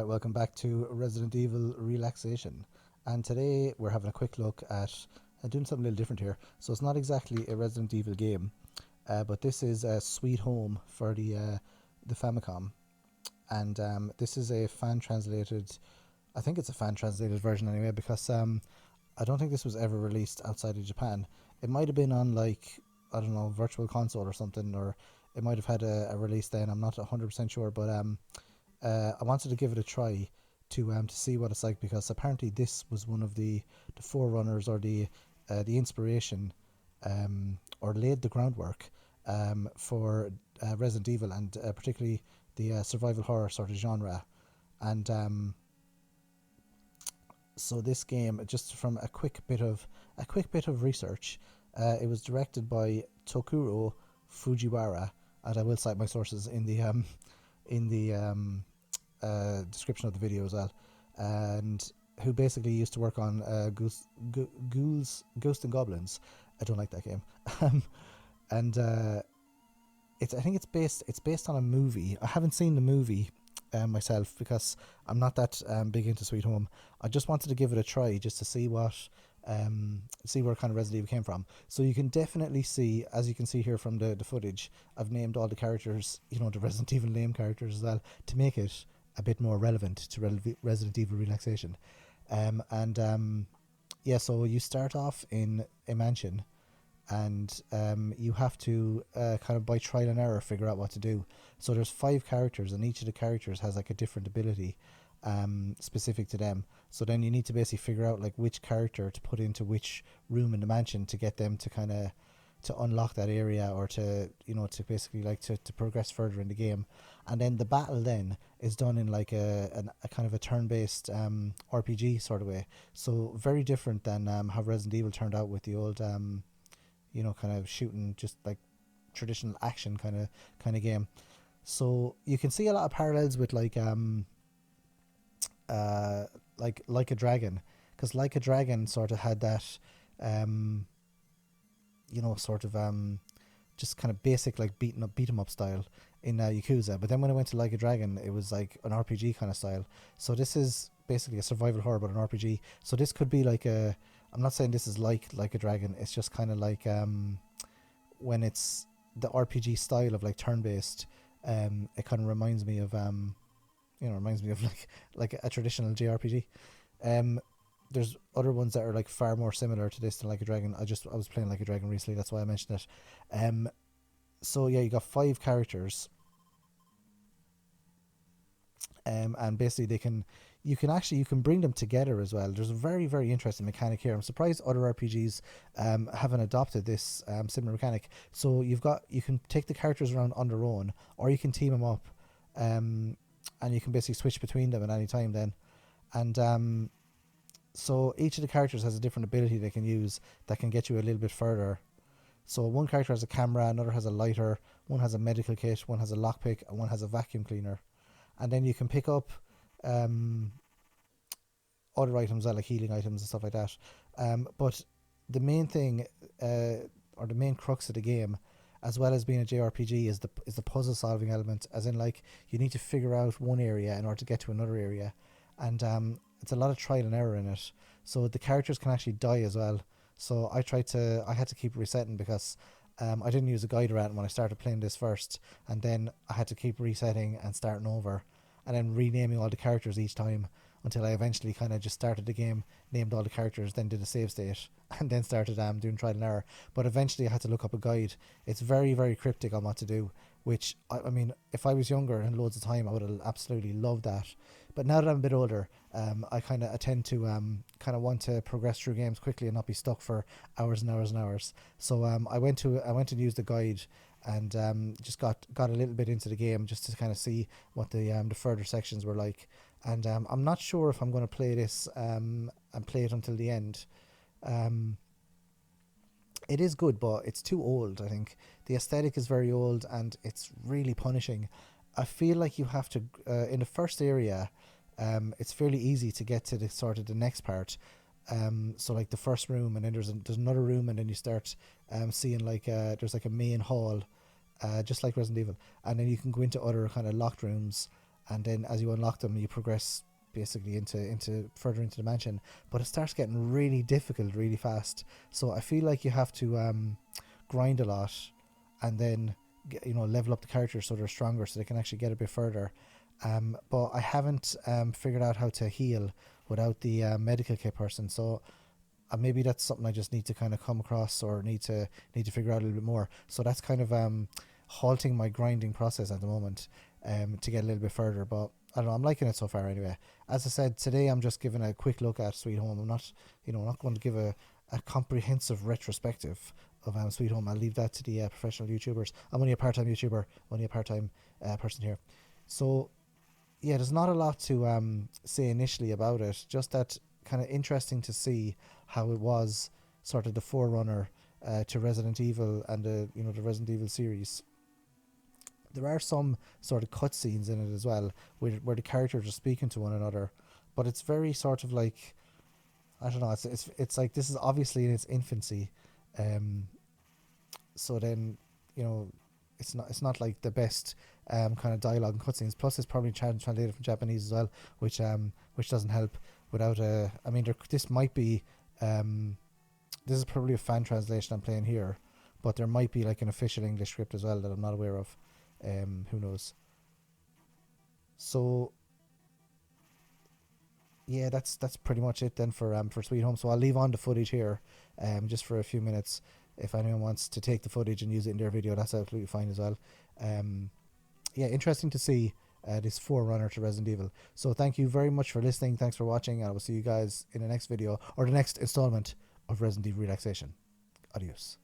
Alright, welcome back to Resident Evil Relaxation. And today we're having a quick look at doing something a little different here. So it's not exactly a Resident Evil game, but this is a Sweet Home for the Famicom. And this is a fan translated, I think it's a fan translated version anyway, because I don't think this was ever released outside of Japan. It might have been on, like, I don't know, Virtual Console or something, or it might have had a release then. I'm not 100% sure, but I wanted to give it a try to see what it's like, because apparently this was one of the forerunners, or the inspiration, or laid the groundwork for Resident Evil, and particularly the survival horror sort of genre. And so this game, just from a quick bit of research, it was directed by Tokuro Fujiwara, and I will cite my sources in the description of the video as well, and who basically used to work on Ghost and Goblins. I don't like that game. And I think it's based on a movie. I haven't seen the movie myself, because I'm not that big into Sweet Home. I just wanted to give it a try just to see where kind of Resident Evil came from. So you can definitely see, as you can see here from the footage, I've named all the characters, the Resident Evil name characters as well, to make it a bit more relevant to Resident Evil Relaxation. Yeah, so you start off in a mansion, and you have to kind of by trial and error figure out what to do. So there's 5 characters, and each of the characters has like a different ability specific to them. So then you need to basically figure out like which character to put into which room in the mansion to get them to kind of to unlock that area, or to to basically like to progress further in the game. And then the battle then is done in like a kind of a turn-based RPG sort of way. So very different than how Resident Evil turned out with the old kind of shooting, just like traditional action kind of game. So you can see a lot of parallels with like a Dragon, because Like a Dragon sort of had that sort of just kind of basic like beat 'em up style in Yakuza. But then when I went to Like a Dragon, it was like an RPG kind of style. So this is basically a survival horror but an RPG. So this could be like I'm not saying this is like a Dragon. It's just kind of like when it's the RPG style of like turn based. It kind of reminds me of like a traditional JRPG. There's other ones that are like far more similar to this than Like a Dragon. I was playing Like a Dragon recently, that's why I mentioned it. So yeah, you got 5 characters, and basically you can bring them together as well. There's a very, very interesting mechanic here. I'm surprised other RPGs haven't adopted this similar mechanic. So you can take the characters around on their own, or you can team them up, and you can basically switch between them at any time then. And so each of the characters has a different ability they can use that can get you a little bit further. So one character has a camera, another has a lighter, one has a medical kit, one has a lockpick, and one has a vacuum cleaner. And then you can pick up other items, like healing items and stuff like that. But the main thing, or the main crux of the game, as well as being a JRPG, is the puzzle solving element. As in, like, you need to figure out one area in order to get to another area, and it's a lot of trial and error in it. So the characters can actually die as well. So I had to keep resetting, because I didn't use a guide around when I started playing this first, and then I had to keep resetting and starting over, and then renaming all the characters each time, until I eventually kind of just started the game, named all the characters, then did a save state, and then started doing trial and error. But eventually I had to look up a guide. It's very, very cryptic on what to do, which, I mean, if I was younger and loads of time, I would have absolutely loved that. But now that I'm a bit older, I tend to kind of want to progress through games quickly and not be stuck for hours and hours and hours. So I went and used the guide, and just got a little bit into the game, just to kind of see what the further sections were like. And I'm not sure if I'm going to play this and play it until the end. It is good, but it's too old, I think. The aesthetic is very old, and it's really punishing. I feel like you have to, in the first area, it's fairly easy to get to the next part. So like the first room, and then there's another room, and then you start seeing like there's like a main hall, just like Resident Evil, and then you can go into other kind of locked rooms, and then as you unlock them, you progress basically into further into the mansion. But it starts getting really difficult really fast. So I feel like you have to grind a lot, and then level up the characters so they're stronger, so they can actually get a bit further. But I haven't figured out how to heal without the medical kit person. So maybe that's something I just need to kind of come across, or need to figure out a little bit more. So that's kind of halting my grinding process at the moment, to get a little bit further. But I don't know, I'm liking it so far anyway. As I said, today I'm just giving a quick look at Sweet Home. I'm not going to give a comprehensive retrospective of Sweet Home. I'll leave that to the professional YouTubers. I'm only a part-time YouTuber, only a part-time person here. So yeah, there's not a lot to say initially about it. Just that kind of interesting to see how it was sort of the forerunner to Resident Evil and the Resident Evil series. There are some sort of cutscenes in it as well, where the characters are speaking to one another, but it's very sort of like, I don't know. It's like this is obviously in its infancy, so then it's not like the best kind of dialogue and cutscenes. Plus, it's probably translated from Japanese as well, which doesn't help. Without this might be this is probably a fan translation I'm playing here, but there might be like an official English script as well that I'm not aware of. Who knows? So yeah, that's pretty much it then for Sweet Home. So I'll leave on the footage here, just for a few minutes. If anyone wants to take the footage and use it in their video, that's absolutely fine as well. Yeah, interesting to see this forerunner to Resident Evil. So thank you very much for listening. Thanks for watching. I will see you guys in the next video, or the next installment of Resident Evil Relaxation. Adios.